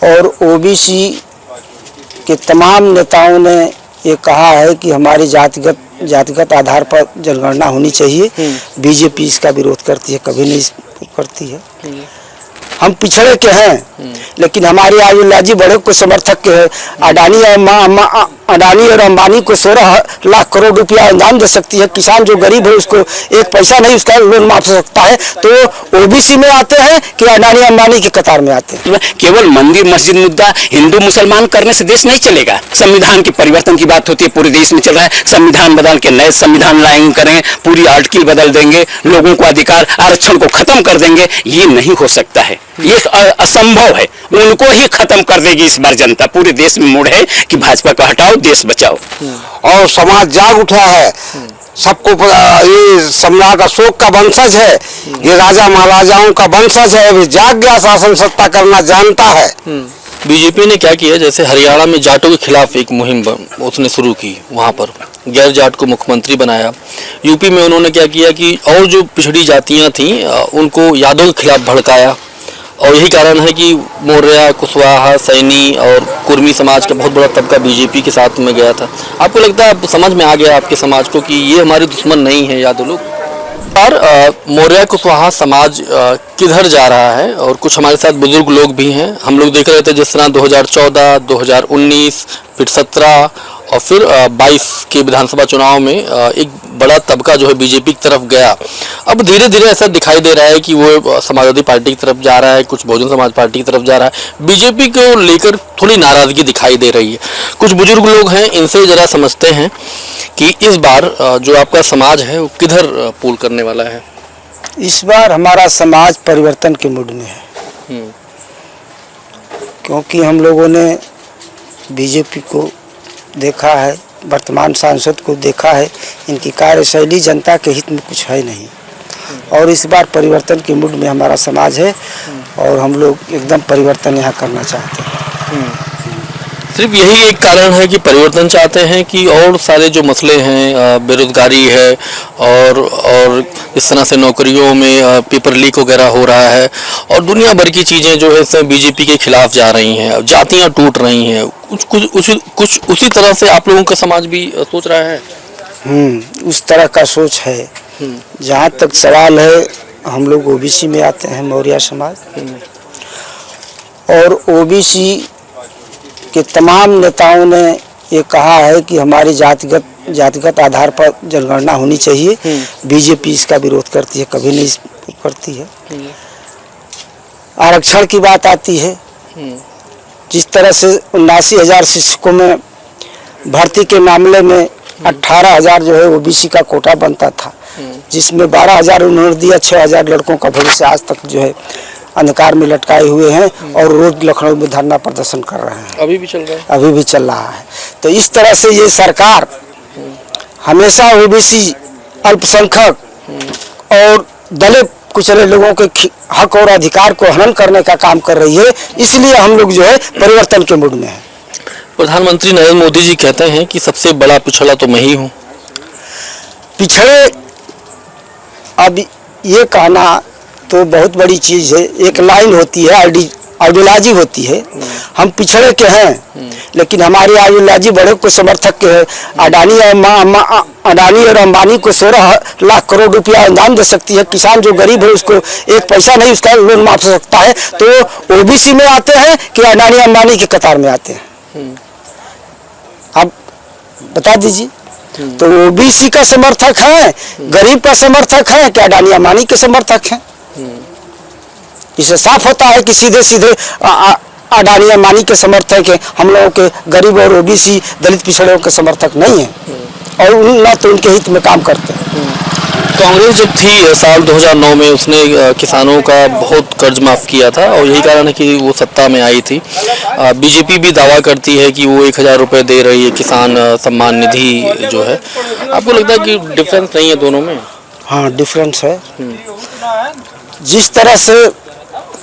और ओबीसी के तमाम नेताओं ने ये कहा है कि हमारी जातिगत आधार पर जनगणना होनी चाहिए। बीजेपी इसका विरोध करती है, कभी नहीं करती है। हम पिछड़े के हैं, लेकिन हमारी आदिवासी बड़े को समर्थक के हैं। अडानी और अंबानी को 16 लाख करोड़ रुपया अनुदान दे सकती है। किसान जो गरीब है उसको एक पैसा नहीं उसका लोन माफ हो सकता है। तो ओबीसी में आते हैं कि अडानी अंबानी की कतार में आते हैं। केवल मंदिर मस्जिद मुद्दा हिंदू मुसलमान करने से देश नहीं चलेगा। संविधान के परिवर्तन की बात होती है, पूरे देश में चल रहा है। संविधान बदल के नए संविधान लाएंगे, करें पूरी आर्टिकल बदल देंगे, लोगों को अधिकार आरक्षण को खत्म कर देंगे, ये नहीं हो सकता है, ये असंभव है। उनको ही खत्म कर देगी इस बार जनता। पूरे देश में मूड है कि भाजपा को हटाओ, देश बचाओ। और समाज जाग उठा है। सबको ये सम्राट अशोक का वंशज है, ये राजा महाराजाओं का वंशज है, अभी जाग गया, शासन सत्ता करना जानता है। बीजेपी ने क्या किया, जैसे हरियाणा में जाटों के खिलाफ एक मुहिम उसने शुरू की, वहाँ पर गैर जाट को मुख्यमंत्री बनाया। यूपी में उन्होंने क्या किया कि और जो पिछड़ी जातियाँ थीं उनको यादव के खिलाफ भड़काया। और यही कारण है कि मौर्य, कुशवाहा, सैनी और कुर्मी समाज का बहुत बड़ा तबका बीजेपी के साथ में गया था। आपको लगता है समझ में आ गया आपके समाज को कि ये हमारे दुश्मन नहीं है यादव लोग? और मौर्य कुशवाहा समाज किधर जा रहा है? और कुछ हमारे साथ बुजुर्ग लोग भी हैं। हम लोग देख रहे थे जिस तरह 2014, 2019, फिर 17 और फिर 22 के विधानसभा चुनाव में एक बड़ा तबका जो है बीजेपी की तरफ गया। अब धीरे धीरे ऐसा दिखाई दे रहा है कि वो समाजवादी पार्टी की तरफ जा रहा है, कुछ बहुजन समाज पार्टी की तरफ जा रहा है। बीजेपी को लेकर थोड़ी नाराजगी दिखाई दे रही है। कुछ बुजुर्ग लोग हैं, इनसे जरा समझते हैं कि इस बार जो आपका समाज है वो किधर पुल करने वाला है? इस बार हमारा समाज परिवर्तन के मूड में है, क्योंकि हम लोगों ने बीजेपी को देखा है, वर्तमान सांसद को देखा है, इनकी कार्यशैली जनता के हित में कुछ है नहीं। और इस बार परिवर्तन के मूड में हमारा समाज है और हम लोग एकदम परिवर्तन यहाँ करना चाहते हैं। सिर्फ यही एक कारण है कि परिवर्तन चाहते हैं कि और सारे जो मसले हैं, बेरोजगारी है और इस तरह से नौकरियों में पेपर लीक वगैरह हो रहा है और दुनिया भर की चीज़ें जो है इसमें बीजेपी के खिलाफ जा रही हैं, जातियां टूट रही हैं। कुछ उसी तरह से आप लोगों का समाज भी सोच रहा है? उस तरह का सोच है। जहाँ तक सवाल है, हम लोग ओबीसी में आते हैं, मौर्य समाज, और ओबीसी के तमाम नेताओं ने ये कहा है कि हमारी जातिगत आधार पर जनगणना होनी चाहिए। बीजेपी इसका विरोध करती है, कभी नहीं करती है। आरक्षण की बात आती है, जिस तरह से 79,000 शिक्षकों में भर्ती के मामले में 18,000 जो है ओबीसी का कोटा बनता था, जिसमें 12,000 उन्होंने दिया। 6,000 लड़कों का भविष्य आज तक जो है अंधकार में लटकाए हुए हैं और रोज लखनऊ में धरना प्रदर्शन कर रहे हैं। अभी भी चल रहा है? अभी भी चल रहा है। तो इस तरह से ये सरकार हमेशा ओबीसी, अल्पसंख्यक और दलित कुचले लोगों के हक और अधिकार को हनन करने का काम कर रही है। इसलिए हम लोग जो है परिवर्तन के मूड में है। प्रधानमंत्री नरेंद्र मोदी जी कहते हैं कि सबसे बड़ा पिछड़ा तो मैं ही हूँ। पिछड़े, अब ये कहना तो बहुत बड़ी चीज़ है। एक लाइन होती है, आइडियोलॉजी होती है। हम पिछड़े के हैं, लेकिन हमारी आइडियोलॉजी बड़े को समर्थक के है। अडानी और अंबानी को 16 लाख करोड़ रुपया अनुदान दे सकती है। किसान जो गरीब है उसको एक पैसा नहीं उसका लोन माफ हो सकता है। तो ओबीसी में आते हैं कि अडानी अंबानी की कतार में आते हैं? आप बता दीजिए। तो ओबीसी का समर्थक है, गरीब का समर्थक है कि अडानी अंबानी के समर्थक हैं? इसे साफ होता है कि सीधे सीधे अडानी अंबानी के समर्थक है। हम लोगों के गरीब और ओबीसी दलित पिछड़ों के समर्थक नहीं है और न तो उनके हित में काम करते हैं। कांग्रेस जब थी साल 2009 में, उसने किसानों का बहुत कर्ज माफ़ किया था और यही कारण है कि वो सत्ता में आई थी। बीजेपी भी दावा करती है कि वो 1,000 रुपये दे रही है, किसान सम्मान निधि जो है। आपको लगता है कि डिफरेंस नहीं है दोनों में? हाँ, डिफरेंस है। जिस तरह से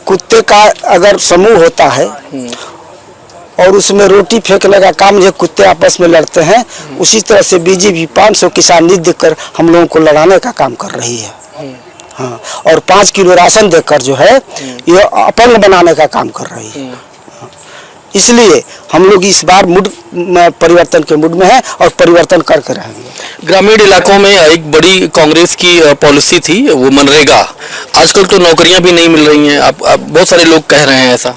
कुत्ते का अगर समूह होता है और उसमें रोटी फेंकने का काम जो कुत्ते आपस में लड़ते हैं, उसी तरह से बीजेपी 500 किसान निधि देकर हम लोगों को लड़ाने का काम कर रही है। हाँ, और 5 किलो राशन देकर जो है ये अपंग बनाने का काम कर रही है। इसलिए हम लोग इस बार मूड परिवर्तन के मूड में हैं और परिवर्तन करके रहेंगे। ग्रामीण इलाकों में एक बड़ी कांग्रेस की पॉलिसी थी वो मनरेगा, आजकल तो नौकरियां भी नहीं मिल रही हैं। आप बहुत सारे लोग कह रहे हैं ऐसा।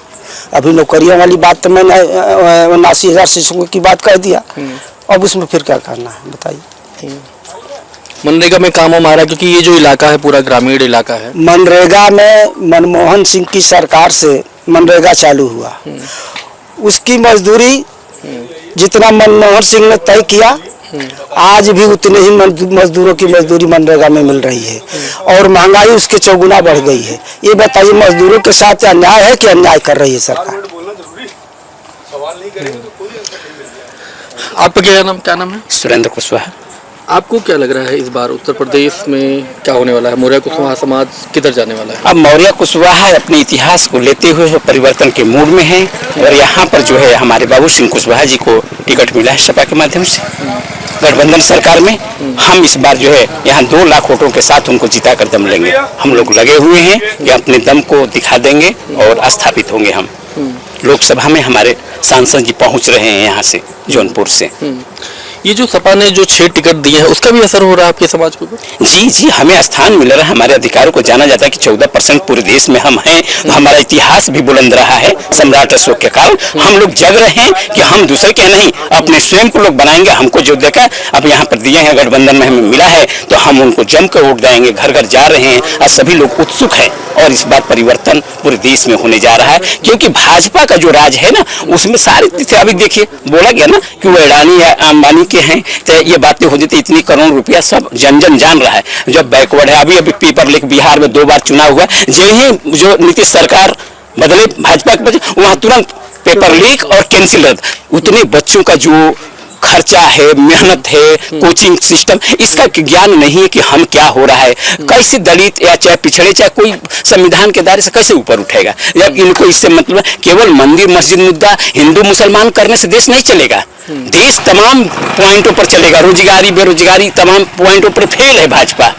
अभी नौकरियों वाली बात तो मैंने 79,000 शिक्षकों की बात कह दिया, अब उसमें फिर क्या करना है बताइए। मनरेगा में काम आ रहा है क्योंकि ये जो इलाका है पूरा ग्रामीण इलाका है। मनरेगा में मनमोहन सिंह की सरकार से मनरेगा चालू हुआ, उसकी मजदूरी जितना मनमोहन सिंह ने तय किया आज भी उतने ही मजदूरों की मजदूरी मनरेगा में मिल रही है और महंगाई उसके चौगुना बढ़ गई है। ये बताइए मजदूरों के साथ अन्याय है कि अन्याय कर रही है सरकार। आपका क्या नाम है? सुरेंद्र कुशवाहा। आपको क्या लग रहा है इस बार उत्तर प्रदेश में क्या होने वाला है? मौर्य कुशवाहा समाज किधर जाने वाला है? अब मौर्य कुशवाहा अपने इतिहास को लेते हुए जो परिवर्तन के मूड में है और यहाँ पर जो है हमारे बाबू सिंह कुशवाहा जी को टिकट मिला है सपा के माध्यम से गठबंधन सरकार में। हम इस बार जो है यहाँ 2 लाख वोटों के साथ उनको जिता कर दम लेंगे। हम लोग लगे हुए हैं कि अपने दम को दिखा देंगे और स्थापित होंगे। हम लोकसभा में हमारे सांसद जी पहुँच रहे हैं यहाँ से जौनपुर से। ये जो सपा ने जो 6 टिकट दिए हैं उसका भी असर हो रहा है आपके समाज को? जी हमें स्थान मिल रहा है, हमारे अधिकारों को जाना जाता है कि 14% पूरे देश में हम हैं। हमारा इतिहास भी बुलंद रहा है सम्राट अशोक के काल। हम लोग जग रहे हैं कि हम दूसरे के नहीं अपने स्वयं को लोग बनाएंगे। हमको जो देखा अब यहाँ पर दिए हैं गठबंधन में हमें मिला है तो हम उनको जम कर वोट देंगे। घर घर जा रहे हैं और सभी लोग उत्सुक हैं और इस बार परिवर्तन पूरे देश में होने जा रहा है क्योंकि भाजपा का जो राज है ना उसमें सारे अभी देखिए बोला गया ना कि वो अडानी या अंबानी के हैं तो ये बातें हो जाती। इतनी करोड़ रुपया सब जन जन जान रहा है। जब बैकवर्ड है अभी पेपर लीक बिहार में 2 बार चुनाव हुआ, यही जो नीतीश सरकार बदले भाजपा के बचे वहां तुरंत पेपर लीक और कैंसिल। उतने बच्चों का जो खर्चा है, मेहनत है, कोचिंग सिस्टम, इसका ज्ञान नहीं है कि हम क्या हो रहा है, कैसे दलित या चाहे पिछड़े चाहे कोई संविधान के दायरे से कैसे ऊपर उठेगा। जब इनको इससे मतलब केवल मंदिर मस्जिद मुद्दा हिंदू मुसलमान करने से देश नहीं चलेगा। देश तमाम पॉइंटों पर चलेगा। रोजगारी बेरोजगारी तमाम पॉइंटों पर फेल है भाजपा,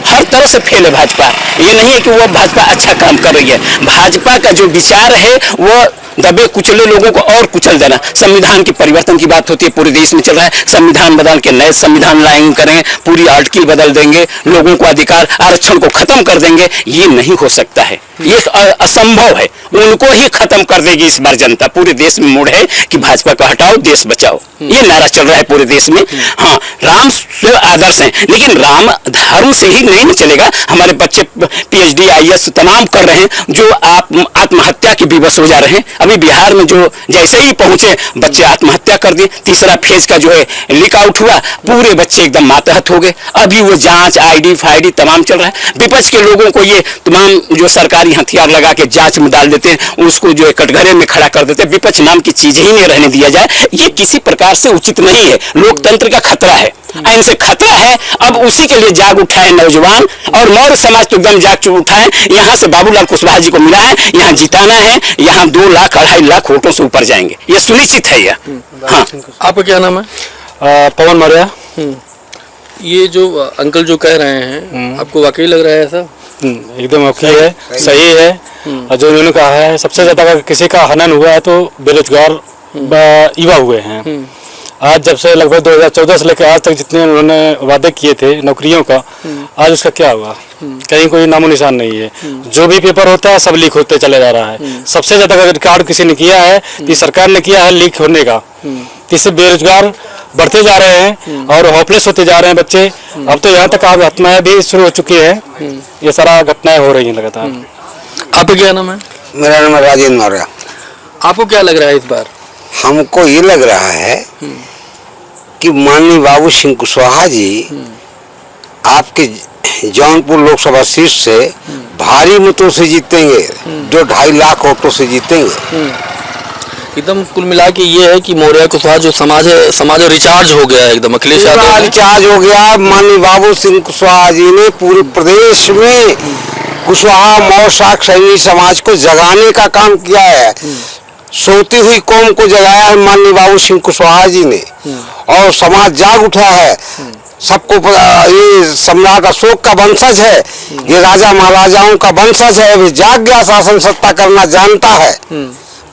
हर तरह से फेल है भाजपा। ये नहीं है कि वो भाजपा अच्छा काम कर रही है। भाजपा का जो विचार है वो दबे कुचले लोगों को और कुचल देना। संविधान की परिवर्तन की बात होती है, पूरे देश में चल रहा है। संविधान बदल के नए संविधान लाएंगे करें, पूरी आर्टिकल बदल देंगे, लोगों को अधिकार आरक्षण को खत्म कर देंगे। ये नहीं हो सकता है, ये असंभव है। उनको ही खत्म कर देगी इस बार जनता। पूरे देश में मूड है कि भाजपा को हटाओ देश बचाओ, ये नारा चल रहा है पूरे देश में। हाँ, राम से आदर्श है लेकिन राम धर्म से ही नहीं चलेगा। हमारे बच्चे PhD IAS तमाम कर रहे हैं जो आत्महत्या के विवश हो जा रहे हैं। अभी बिहार में जो जैसे ही पहुंचे बच्चे आत्महत्या कर दिए। तीसरा फेज का जो है लीक आउट हुआ, पूरे बच्चे एकदम मातहत हो गए। अभी वो जांच ID फाइडी तमाम चल रहा है। विपक्ष के लोगों को ये तमाम जो सरकारी हथियार लगा के जांच में डाल देते हैं, उसको जो है कटघरे में खड़ा कर देते हैं। विपक्ष नाम की चीज ही नहीं रहने दिया जाए, ये किसी प्रकार से उचित नहीं है। लोकतंत्र का खतरा है, इनसे खतरा है। अब उसी के लिए जाग उठाए नौजवान और मौर्य समाज तो एकदम जाग उठा है। यहाँ से बाबूलाल कुशवाहा जी को मिला है, यहाँ जिताना है। यहाँ 2 लाख 2.5 लाख वोटों से ऊपर जाएंगे, ये सुनिश्चित है। यह हाँ। आपका क्या नाम है? पवन मौर्य। ये जो अंकल जो कह रहे हैं आपको वाकई लग रहा है ऐसा? एकदम ओके है, सही है। और जो उन्होंने कहा है सबसे ज्यादा अगर किसी का हनन हुआ है तो बेरोजगार युवा हुए हैं। आज जब से लगभग 2014 से लेकर आज तक जितने उन्होंने वादे किए थे नौकरियों का, आज उसका क्या हुआ? कहीं कोई नामो निशान नहीं है। जो भी पेपर होता है सब लीक होते चले जा रहा है। सबसे ज्यादा रिकॉर्ड किसी ने किया है कि सरकार ने किया है लीक होने का। इससे बेरोजगार बढ़ते जा रहे हैं और होपलेस होते जा रहे हैं बच्चे। अब तो यहाँ तक आत्महत्याएं भी शुरू हो चुकी है। ये सारा घटनाएं हो रही हैं लगातार। आपका क्या नाम है? मेरा नाम राजेंद्र मौर्य। आपको क्या लग रहा है इस बार? हमको ये लग रहा है कि माननीय बाबू सिंह कुशवाहा जी आपके जौनपुर लोकसभा सीट से भारी मतों से जीतेंगे, जो 2.5 लाख वोटों से जीतेंगे। एकदम कुल मिला के ये है कि मौर्य कुशवाहा जो समाज रिचार्ज हो गया है एकदम। अखिलेश यादव रिचार्ज हो गया। माननीय बाबू सिंह कुशवाहा जी ने पूरे प्रदेश में कुशवाहा मौर्य शाक्त सैनी समाज को जगाने का काम किया है। सोती हुई कौम को जगाया है माननीय बाबू सिंह कुशवाहा जी ने और समाज जाग उठा है। सबको ये सम्राट अशोक का वंशज है, ये राजा महाराजाओं का वंशज है। वे जाग गया, शासन सत्ता करना जानता है।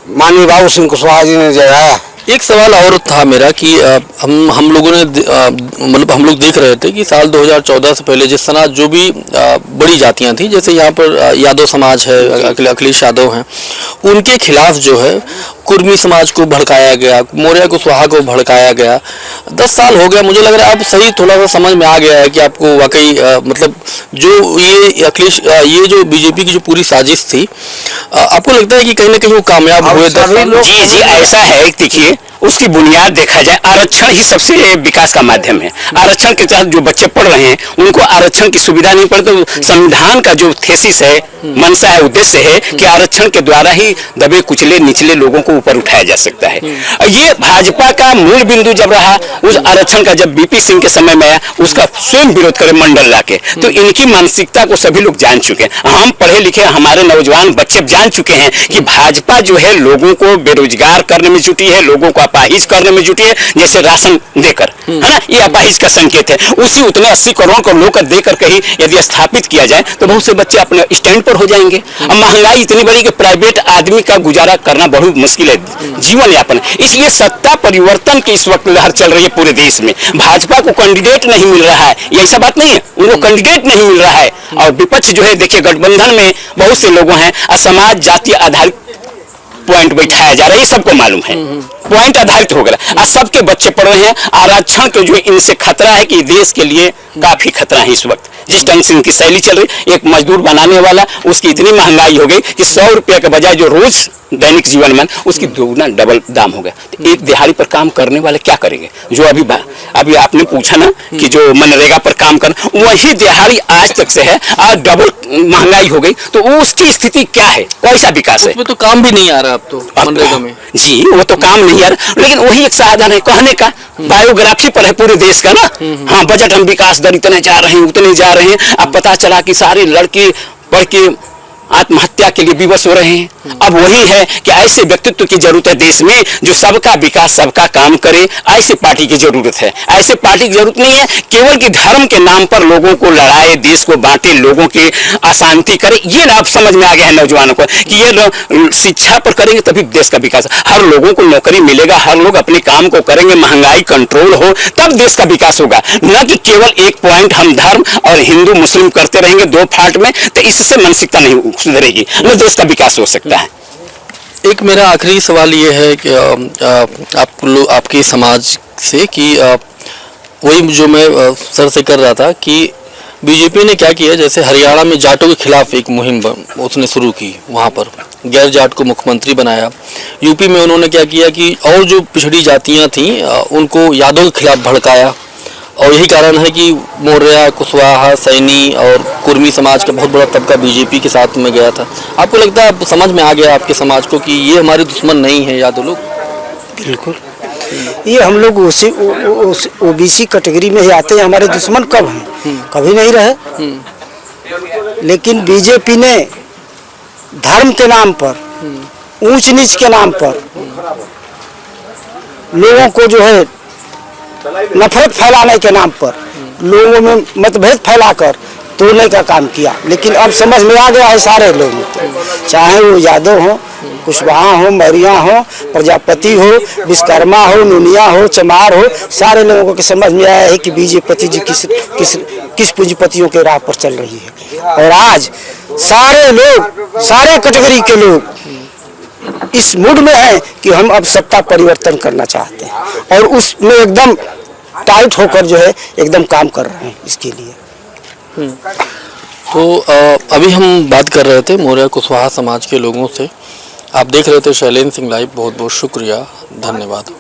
माननीय बाबू सिंह कुशवाहा जी ने जगाया। एक सवाल और था मेरा कि हम लोगों ने मतलब हम लोग देख रहे थे कि साल 2014 से पहले जिस तरह जो भी बड़ी जातियां थी, जैसे यहाँ पर यादव समाज है, अखिलेश यादव हैं, उनके खिलाफ जो है कुर्मी समाज को भड़काया गया, मौर्य कुशवाहा को भड़काया गया। 10 साल हो गया, मुझे लग रहा है अब सही थोड़ा सा समझ में आ गया है कि आपको वाकई मतलब जो ये जो बीजेपी की जो पूरी साजिश थी, आपको लगता है कि कहीं ना कहीं वो कामयाब हुए? जी जी, ऐसा है, देखिए उसकी बुनियाद देखा जाए, आरक्षण ही सबसे विकास का माध्यम है। आरक्षण के तहत जो बच्चे पढ़ रहे हैं उनको आरक्षण की सुविधा नहीं पड़ती, तो संविधान का जो थेसिस है, मंशा है, उद्देश्य है कि आरक्षण के द्वारा ही दबे कुचले निचले लोगों को ऊपर उठाया जा सकता है। ये भाजपा का मूल बिंदु जब रहा, उस आरक्षण का जब बीपी सिंह के समय में आया, उसका स्वयं विरोध करे मंडल लाके, तो इनकी मानसिकता को सभी लोग जान चुके हैं। हम पढ़े लिखे हमारे नौजवान बच्चे जान चुके हैं कि भाजपा जो है लोगों को बेरोजगार करने में जुटी है, लोगों को अपाहिज करने में जुटी है, जैसे राशन देकर, है ना, ये अपाहिज का संकेत है। उसी उतने 80 करोड़ को लोकर देकर कहीं यदि स्थापित किया जाए तो बहुत से बच्चे अपने स्टैंड पर हो जाएंगे। अब महंगाई इतनी बड़ी कि प्राइवेट आदमी का गुजारा करना बहुत मुश्किल है, जीवन यापन। इसलिए सत्ता परिवर्तन की इस वक्त लहर चल रही है पूरे देश में। भाजपा को कैंडिडेट नहीं मिल रहा है, ये ऐसा बात नहीं है, उनको कैंडिडेट नहीं मिल रहा है। और विपक्ष जो है, देखिए गठबंधन में बहुत से लोगों हैं, समाज जाति आधारित पॉइंट बैठाया जा रहा है, ये सबको मालूम है, पॉइंट आधारित हो गया। आज सबके बच्चे पढ़ रहे हैं, आरक्षण के जो इनसे खतरा है कि देश के लिए काफी खतरा है इस वक्त। जिस ढंग से इनकी शैली चल रही, एक मजदूर बनाने वाला, उसकी इतनी महंगाई हो गई कि 100 रुपये के बजाय जो रोज दैनिक जीवन में उसकी दोगुना डबल दाम हो गया। तो एक दिहाड़ी पर काम करने वाले क्या करेंगे? जो अभी आपने पूछा ना कि जो मनरेगा पर काम कर, वही दिहाड़ी आज तक से है, आज डबल महंगाई हो गई, तो उसकी स्थिति क्या है? कैसा विकास है? उसमें तो काम भी नहीं आ रहा अब तो मनरेगा में। जी, वो तो काम नहीं आ रहा, लेकिन वही एक साधन है कहने का, बायोग्राफी पर है पूरे देश का ना। हाँ, बजट हम विकास दर इतने जा रहे हैं, उतने जा रहे हैं। अब पता चला कि सारे लड़के पढ़ के आत्महत्या के लिए विवश हो रहे हैं। अब वही है कि ऐसे व्यक्तित्व की जरूरत है देश में जो सबका विकास, सबका काम करे। ऐसे पार्टी की जरूरत है। ऐसे पार्टी की जरूरत नहीं है केवल कि धर्म के नाम पर लोगों को लड़ाए, देश को बांटे, लोगों की अशांति करे। ये अब समझ में आ गया है नौजवानों को कि ये शिक्षा पर करेंगे तभी देश का विकास। हर लोगों को नौकरी मिलेगा, हर लोग अपने काम को करेंगे, महंगाई कंट्रोल हो, तब देश का विकास होगा। न कि केवल एक पॉइंट हम धर्म और हिंदू मुस्लिम करते रहेंगे दो फाट में, तो इससे मानसिकता नहीं सुधरेगी, न देश का विकास हो सकता है। एक मेरा आखिरी सवाल ये है कि आपके समाज से कि वही जो मैं सर से कर रहा था कि बीजेपी ने क्या किया, जैसे हरियाणा में जाटों के खिलाफ एक मुहिम उसने शुरू की, वहाँ पर गैर जाट को मुख्यमंत्री बनाया। यूपी में उन्होंने क्या किया कि और जो पिछड़ी जातियाँ थीं उनको यादव के खिलाफ भड़काया, और यही कारण है कि मौर्य, कुशवाहा, सैनी और कुर्मी समाज का बहुत बड़ा तबका बीजेपी के साथ में गया था। आपको लगता है समझ में आ गया आपके समाज को कि ये हमारे दुश्मन नहीं है यादव लोग? बिल्कुल, ये हम लोग उसी ओबीसी कैटेगरी में ही आते हैं। हमारे दुश्मन कब हैं? कभी नहीं रहे। लेकिन बीजेपी ने धर्म के नाम पर, ऊंच नीच के नाम पर लोगों को जो है नफरत फैलाने के नाम पर, लोगों में मतभेद फैलाकर तोड़ने का काम किया। लेकिन अब समझ में आ गया है सारे लोगों को, चाहे वो यादव हो, कुशवाहा हो, मौर्य हो, प्रजापति हो, विश्वकर्मा हो, नुनिया हो, चमार हो, सारे लोगों को समझ में आया है कि बीजेपी जी किस पूंजीपतियों के राह पर चल रही है। और आज सारे लोग, सारे कैटेगरी के लोग इस मूड में है कि हम अब सत्ता परिवर्तन करना चाहते हैं, और उसमें एकदम टाइट होकर जो है एकदम काम कर रहे हैं इसके लिए। तो अभी हम बात कर रहे थे मौर्य कुशवाहा समाज के लोगों से। आप देख रहे थे शैलेंद्र सिंह लाइव। बहुत बहुत शुक्रिया, धन्यवाद।